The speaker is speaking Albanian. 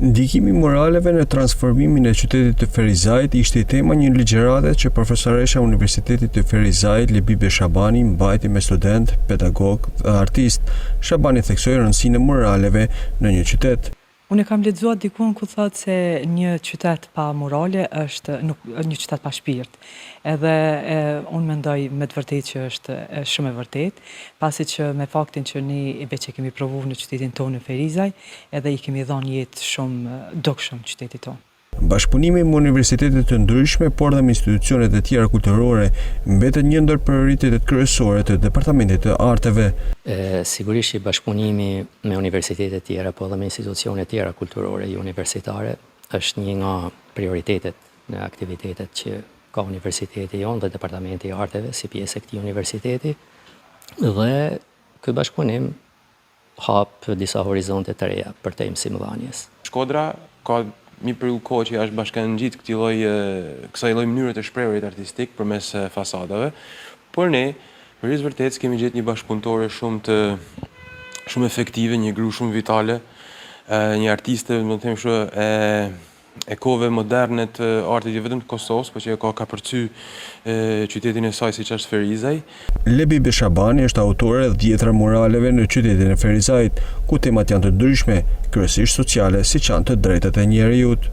Ndikimi i muraleve në transformimin e qytetit të Ferizajt ishte i tema një ligjërate që profesoresha e Universitetit të Ferizajt, Lebibe Shabani, mbajti me student, pedagog dhe artist. Shabani theksoi rëndësinë e muraleve në një qytet. Unë kam lexuar dikun ku thotë se një qytet pa murale është një qytet pa shpirt. Edhe unë mendoj me të vërtetë që është shumë e vërtetë, pasi që me faktin që ne veç e kemi provuar në qytetin tonë në Ferizaj, edhe i kemi dhënë jetë shumë dukshëm qytetit tonë. Bashkëpunimi me universitete të ndryshme, por dhe me institucionet e tjera kulturore, mbetet një ndër prioritetet kryesore të Departamentit të Arteve. Sigurisht bashkëpunimi me universitete tjera, por dhe me institucione tjera kulturore e universitare është një nga prioritetet në aktivitetet që ka universiteti jonë dhe Departamenti i Arteve si pjesë e këtij universiteti. Dhe ky bashkëpunim hap disa horizonte të reja për temë si mëdhanjes. Shkodra ka një periudhë kohë që është bashkangjit kësaj lloj mënyre të shprehjes artistik përmes fasadave, por ne për vërtet kemi gjetë një bashkëpunëtore shumë efektive, një gru shumë vitale, një artiste, do të them kështu, e kohëve moderne të artit jo vetëm të Kosovës, por që ka përcy qytetin e saj siç është Ferizaj. Lebibe Shabani është autore e 10 muraleve në qytetin e Ferizajt, ku temat janë të ndryshme, kryesisht sociale, siç janë të drejtat e njerëzit.